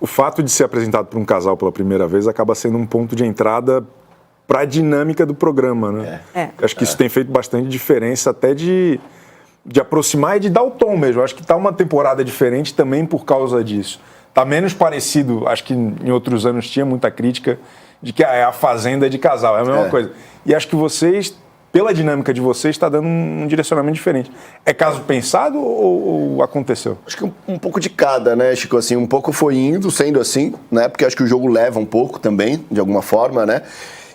o fato de ser apresentado por um casal pela primeira vez acaba sendo um ponto de entrada para a dinâmica do programa, né? Acho que isso tem feito bastante diferença, até de aproximar e de dar o tom mesmo. Acho que está uma temporada diferente também por causa disso. Está menos parecido, acho que em outros anos tinha muita crítica de que é a fazenda de casal, é a mesma coisa. E acho que vocês, pela dinâmica de vocês, está dando um direcionamento diferente. É caso pensado ou aconteceu? Acho que um pouco de cada, né, Chico? Assim, um pouco foi indo, sendo assim, né? Porque acho que o jogo leva um pouco também, de alguma forma, né?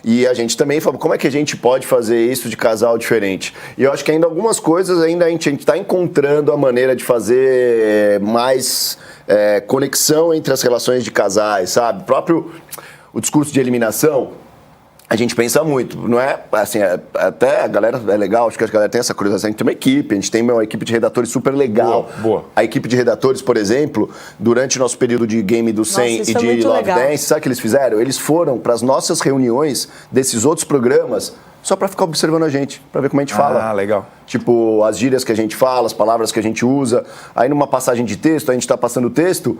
E a gente também falou, como é que a gente pode fazer isso de casal diferente? E eu acho que ainda algumas coisas, ainda a gente está encontrando a maneira de fazer mais conexão entre as relações de casais, sabe? O discurso de eliminação, a gente pensa muito, não é? Assim, até a galera é legal, acho que a galera tem essa curiosidade. A gente tem uma equipe, a gente tem uma equipe de redatores super legal. Boa. A equipe de redatores, por exemplo, durante o nosso período de Game do 100 e de Love Dance, sabe o que eles fizeram? Eles foram para as nossas reuniões desses outros programas só para ficar observando a gente, para ver como a gente fala. Ah, legal. Tipo, as gírias que a gente fala, as palavras que a gente usa. Aí numa passagem de texto, a gente está passando o texto,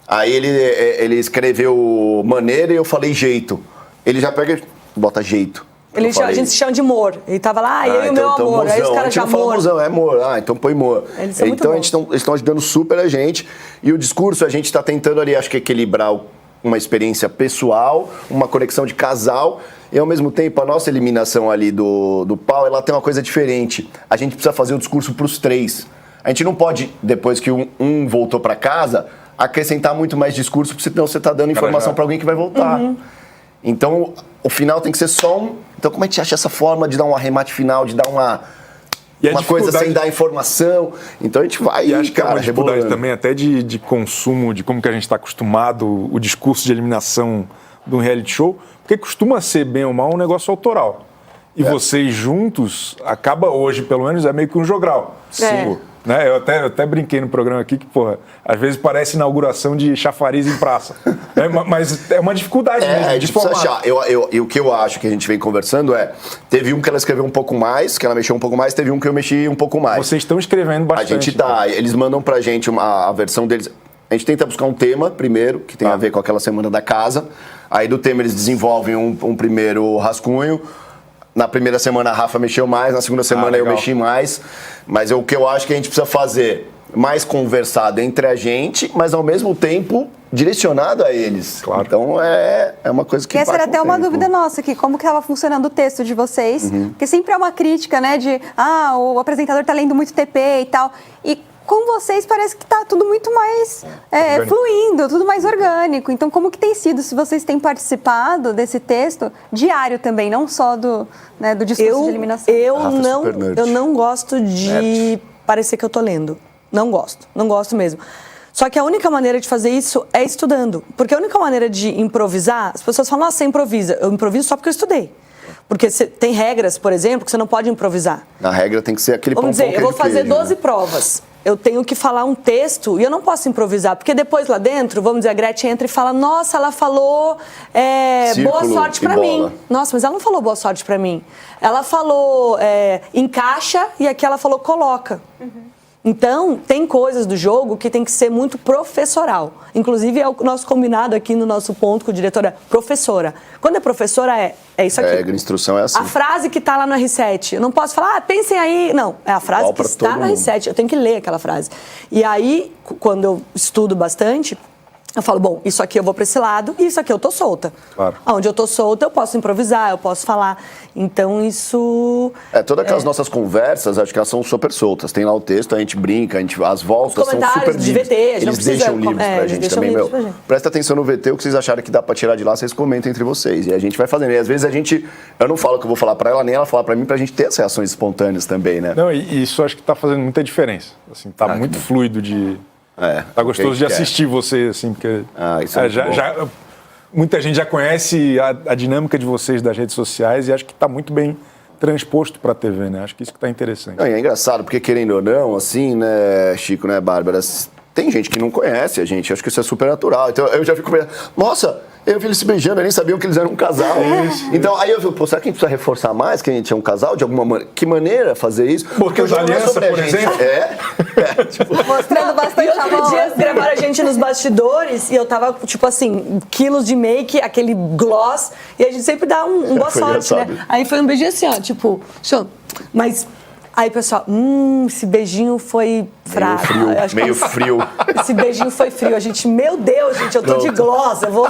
aí ele escreveu maneira e eu falei jeito. Ele já pega... bota jeito. A gente se chama de amor. Ele tava lá, eu e o meu amor. Mozão. Aí os caras já amor. Mozão, é amor. Então põe amor. Então eles estão ajudando super a gente. E o discurso, a gente está tentando ali, acho que equilibrar uma experiência pessoal, uma conexão de casal. E ao mesmo tempo, a nossa eliminação ali do pau, ela tem uma coisa diferente. A gente precisa fazer o discurso para os três. A gente não pode, depois que um voltou para casa, acrescentar muito mais discurso, porque senão você está dando informação para alguém que vai voltar. Então, o final tem que ser só um... Então, como a gente acha essa forma de dar um arremate final, de dar uma coisa sem dar informação? Então, a gente vai, e acho que é uma dificuldade rebolando. também até de consumo, de como que a gente está acostumado, o discurso de eliminação de um reality show, porque costuma ser, bem ou mal, um negócio autoral. E vocês juntos, acaba hoje, pelo menos, é meio que um jogral. Sim. Né? Eu até brinquei no programa aqui que, porra, às vezes parece inauguração de chafariz em praça. Mas é uma dificuldade mesmo de formato. Achar. E o que eu acho que a gente vem conversando teve um que ela escreveu um pouco mais, que ela mexeu um pouco mais, teve um que eu mexi um pouco mais. Vocês estão escrevendo bastante. A gente tá, eles mandam pra gente a versão deles. A gente tenta buscar um tema primeiro, que tem a ver com aquela semana da casa. Aí do tema eles desenvolvem um primeiro rascunho. Na primeira semana a Rafa mexeu mais, na segunda semana eu mexi mais. Mas o que eu acho que a gente precisa fazer, mais conversado entre a gente, mas ao mesmo tempo direcionado a eles. Claro. Então é uma coisa que... Essa era até uma dúvida nossa aqui, como que estava funcionando o texto de vocês? Porque sempre é uma crítica, né, de o apresentador está lendo muito TP e tal. E com vocês parece que está tudo muito mais fluindo, tudo mais orgânico. Então, como que tem sido, se vocês têm participado desse texto diário também, não só do discurso de eliminação? Eu não gosto de parecer que eu tô lendo. Não gosto mesmo. Só que a única maneira de fazer isso é estudando. Porque a única maneira de improvisar, as pessoas falam, nossa, você improvisa. Eu improviso só porque eu estudei. Porque tem regras, por exemplo, que você não pode improvisar. A regra tem que ser aquele Vamos dizer, eu vou fazer 12 provas. Eu tenho que falar um texto e eu não posso improvisar, porque depois lá dentro, vamos dizer, a Gretchen entra e fala, nossa, ela falou boa sorte pra mim. Nossa, mas ela não falou boa sorte pra mim. Ela falou encaixa e aqui ela falou coloca. Então, tem coisas do jogo que tem que ser muito professoral. Inclusive, é o nosso combinado aqui no nosso ponto com o diretor, é professora. Quando é professora, é isso aqui. A instrução é assim. A frase que está lá no R7. Eu não posso falar, pensem aí. Não, é a frase que está no R7. Eu tenho que ler aquela frase. E aí, quando eu estudo bastante, eu falo, bom, isso aqui eu vou para esse lado e isso aqui eu tô solta. Claro. Onde eu tô solta, eu posso improvisar, eu posso falar. Então, isso... Todas aquelas nossas conversas, acho que elas são super soltas. Tem lá o texto, a gente brinca, as voltas são super de livres. VT, a gente Eles deixam livros pra gente também, Presta atenção no VT, o que vocês acharem que dá pra tirar de lá, vocês comentam entre vocês. E a gente vai fazendo. E às vezes eu não falo o que eu vou falar pra ela, nem ela fala pra mim, pra gente ter as reações espontâneas também, né? Não, e isso acho que tá fazendo muita diferença. Assim, tá muito fluido de... tá gostoso de assistir você, assim, porque isso é muita gente já conhece a dinâmica de vocês das redes sociais e acho que está muito bem transposto para a TV, né? Acho que isso que está interessante. É engraçado, porque querendo ou não, assim, né, Chico, né, Bárbara, tem gente que não conhece a gente, acho que isso é super natural. Então eu já fico pensando, nossa, eu vi eles se beijando, eu nem sabia que eles eram um casal. Então aí eu fico, pô, será que a gente precisa reforçar mais que a gente é um casal de alguma maneira? Que maneira fazer isso? Porque o jogo aliança, por exemplo? Tipo... Mostrando bastante e outro dia gravaram a gente nos bastidores e eu tava, tipo assim, quilos de make, aquele gloss, e a gente sempre dá um boa sorte, né? Aí foi um beijinho assim, ó, tipo, show. Mas... Aí, pessoal, esse beijinho foi fraco. Meio frio. Esse beijinho foi frio. A gente, meu Deus, gente, eu tô de gloss, eu vou...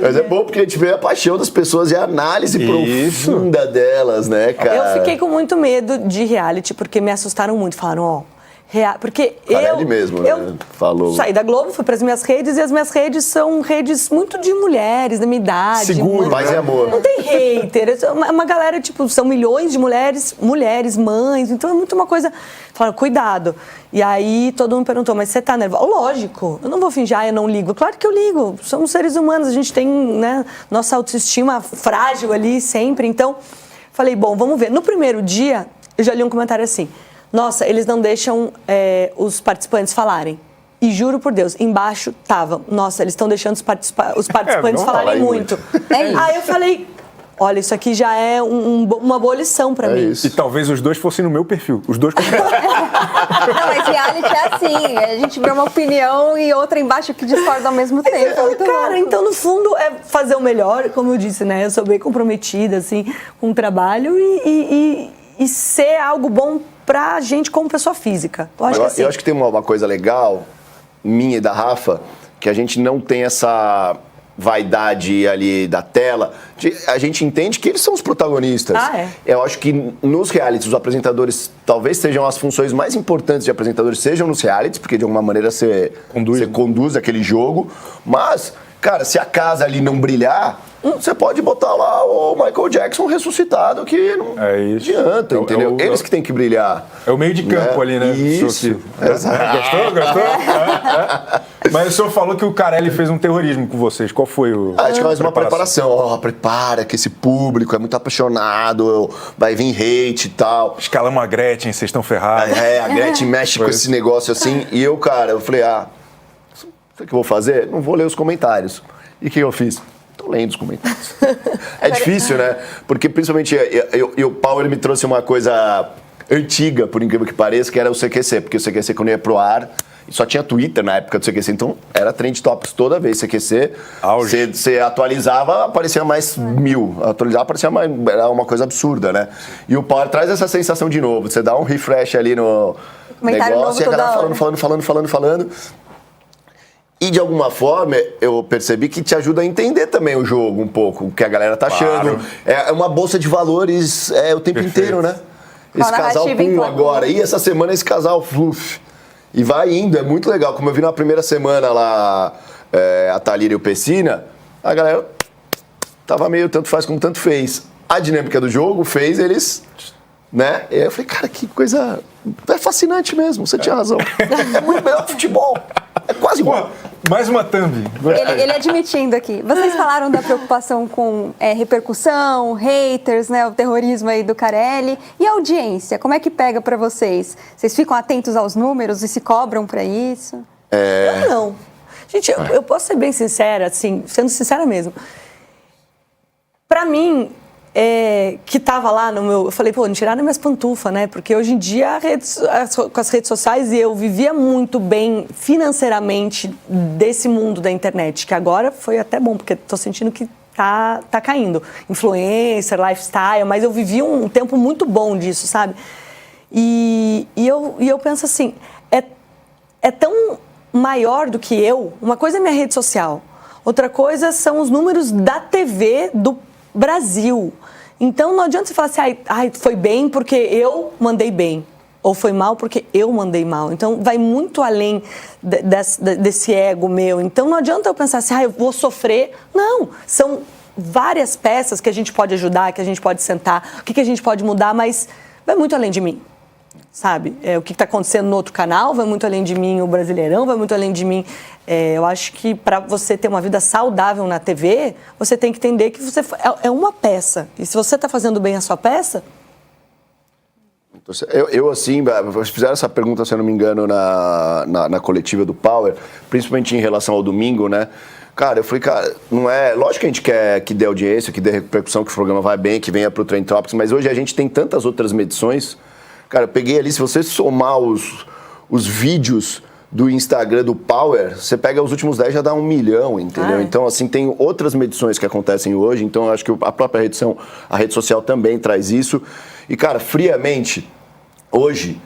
Mas é bom porque a gente vê a paixão das pessoas e a análise profunda delas, né, cara? Eu fiquei com muito medo de reality, porque me assustaram muito. Falaram, ó... Porque Carelli mesmo, né? Falou. Saí da Globo, fui para as minhas redes, e as minhas redes são redes muito de mulheres, da minha idade. Seguro, paz e amor. Não tem hater. Uma galera, tipo, são milhões de mulheres, mães, então é muito uma coisa... Falaram, cuidado. E aí todo mundo perguntou, mas você tá nervosa? Lógico, eu não vou fingir, eu não ligo. Claro que eu ligo, somos seres humanos, a gente tem, né, nossa autoestima frágil ali sempre. Então, falei, bom, vamos ver. No primeiro dia, eu já li um comentário assim... Nossa, eles não deixam os participantes falarem. E juro por Deus, embaixo tava. Nossa, eles estão deixando os participantes falarem muito. Aí eu falei, olha, isso aqui já é uma boa lição pra mim. Isso. E talvez os dois fossem no meu perfil. Os dois comentários. Não, mas reality é assim. A gente vê uma opinião e outra embaixo que discorda ao mesmo tempo. Cara, então no fundo é fazer o melhor, como eu disse, né? Eu sou bem comprometida, assim, com o trabalho e ser algo bom pra gente como pessoa física. Eu acho que tem uma coisa legal, minha e da Rafa, que a gente não tem essa vaidade ali da tela. A gente entende que eles são os protagonistas. Eu acho que nos realities, os apresentadores, talvez sejam as funções mais importantes de apresentadores, sejam nos realities, porque de alguma maneira você conduz aquele jogo. Mas, cara, se a casa ali não brilhar... Você pode botar lá o Michael Jackson ressuscitado, que não adianta, entendeu? Eles que têm que brilhar. É o meio de campo ali, né? Isso. Gostou? Mas o senhor falou que o Carelli fez um terrorismo com vocês. Qual foi o... Acho que é mais uma preparação. Prepara que esse público é muito apaixonado, vai vir hate e tal. Escalamos a Gretchen, vocês estão ferrados. A Gretchen mexe com esse negócio assim. E eu, cara, eu falei, sabe o que eu vou fazer? Não vou ler os comentários. E o que eu fiz? Tô lendo os comentários. É difícil, né? Porque principalmente o Paulo me trouxe uma coisa antiga, por incrível que pareça, que era o CQC. Porque o CQC, quando ia pro ar, só tinha Twitter na época do CQC. Então era trend topics toda vez. CQC, você atualizava, aparecia mais 1000. Atualizava, aparecia mais... Era uma coisa absurda, né? E o Paulo traz essa sensação de novo. Você dá um refresh ali no negócio e a galera falando. E de alguma forma eu percebi que te ajuda a entender também o jogo um pouco, o que a galera tá achando. É uma bolsa de valores o tempo inteiro, né? Esse casal pum agora. E essa semana esse casal fluff. E vai indo, é muito legal. Como eu vi na primeira semana lá, a Thalíria e o Pessina, a galera tava meio tanto faz como tanto fez. A dinâmica do jogo fez eles... Né? E aí eu falei, cara, que coisa... É fascinante mesmo, você tinha razão. É muito melhor que futebol. É quase igual. Mais uma thumb. Ele admitindo aqui. Vocês falaram da preocupação com repercussão, haters, né? O terrorismo aí do Carelli. E a audiência, como é que pega pra vocês? Vocês ficam atentos aos números e se cobram pra isso? Eu não. Gente, eu posso ser bem sincera, assim, sendo sincera mesmo. Pra mim... que tava lá no meu... Eu falei, não tiraram minhas pantufas, né? Porque hoje em dia, com as redes sociais, eu vivia muito bem financeiramente desse mundo da internet, que agora foi até bom, porque tô sentindo que tá caindo. Influencer, lifestyle, mas eu vivi um tempo muito bom disso, sabe? E eu penso assim, é tão maior do que eu. Uma coisa é minha rede social, outra coisa são os números da TV do Brasil. Então não adianta você falar assim, foi bem porque eu mandei bem, ou foi mal porque eu mandei mal. Então vai muito além desse ego meu. Então não adianta eu pensar assim, eu vou sofrer. Não, são várias peças que a gente pode ajudar, que a gente pode sentar, o que a gente pode mudar, mas vai muito além de mim. Sabe? O que está acontecendo no outro canal vai muito além de mim, o Brasileirão vai muito além de mim. Eu acho que para você ter uma vida saudável na TV, você tem que entender que você é uma peça. E se você está fazendo bem a sua peça, Eu assim, fizeram essa pergunta, se eu não me engano, na coletiva do Power, principalmente em relação ao domingo, né? Cara, eu falei, cara, não é... Lógico que a gente quer que dê audiência, que dê repercussão, que o programa vai bem, que venha pro Trend Topics, mas hoje a gente tem tantas outras medições. Cara, eu peguei ali, se você somar os vídeos do Instagram do Power, você pega os últimos 10, já dá 1 milhão, entendeu? Então, assim, tem outras medições que acontecem hoje, então eu acho que a própria a rede social também traz isso. E, cara, friamente, hoje,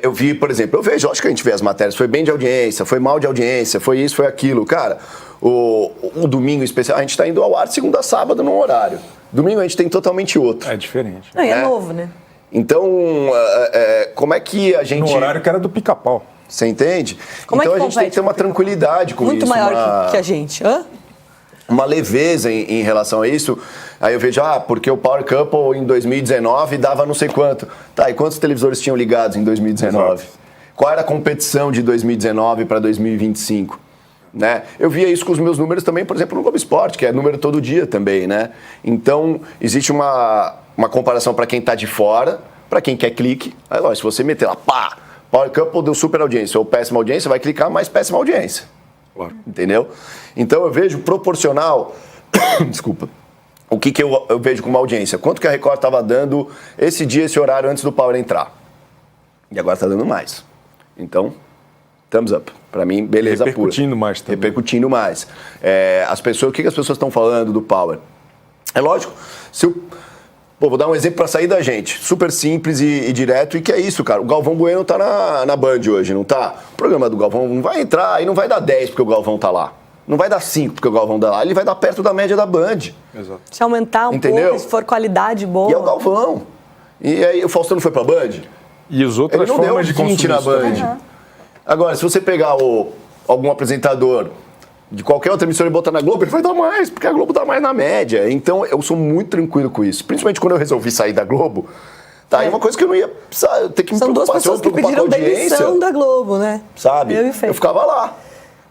eu vi, por exemplo, eu vejo, acho que a gente vê as matérias, foi bem de audiência, foi mal de audiência, foi isso, foi aquilo. Cara, o domingo especial, a gente está indo ao ar de segunda a sábado num horário. Domingo a gente tem totalmente outro. É diferente. Não, é novo, né? Então, como é que a gente... No horário que era do Pica-Pau. Você entende? Como então é que a gente tem que ter uma tranquilidade com muito isso. Muito maior que a gente. Uma leveza em relação a isso. Aí eu vejo, porque o Power Couple em 2019 dava não sei quanto. Tá, e quantos televisores tinham ligados em 2019? Exato. Qual era a competição de 2019 para 2025? Né? Eu via isso com os meus números também, por exemplo, no Globo Esporte, que é número todo dia também, né? Então, existe uma comparação para quem está de fora, para quem quer clique. Aí, lógico, se você meter lá, pá, Power Couple deu super audiência ou péssima audiência, vai clicar mais péssima audiência. Claro. Entendeu? Então, eu vejo proporcional... Desculpa. O que eu vejo como audiência? Quanto que a Record estava dando esse dia, esse horário, antes do Power entrar? E agora está dando mais. Então... thumbs up. Para mim, beleza pura. Repercutindo mais também. Repercutindo mais. O que as pessoas estão falando do Power? É lógico, vou dar um exemplo para sair da gente. Super simples e direto, e que é isso, cara. O Galvão Bueno tá na Band hoje, não tá? O programa do Galvão não vai entrar e não vai dar 10 porque o Galvão tá lá. Não vai dar 5 porque o Galvão tá lá. Ele vai dar perto da média da Band. Exato. Se aumentar um pouco, se for qualidade boa. E é o Galvão. E aí o Faustino foi pra Band? E as outras formas de consumir na Band. Uhum. Agora, se você pegar algum apresentador de qualquer outra emissora e botar na Globo, ele vai dar mais, porque a Globo dá mais na média. Então, eu sou muito tranquilo com isso. Principalmente quando eu resolvi sair da Globo. Tá, é uma coisa que eu não ia precisar ter que me preocupar. São duas pessoas que pediram demissão da Globo, né? Sabe? Eu e o Fê. Eu ficava lá.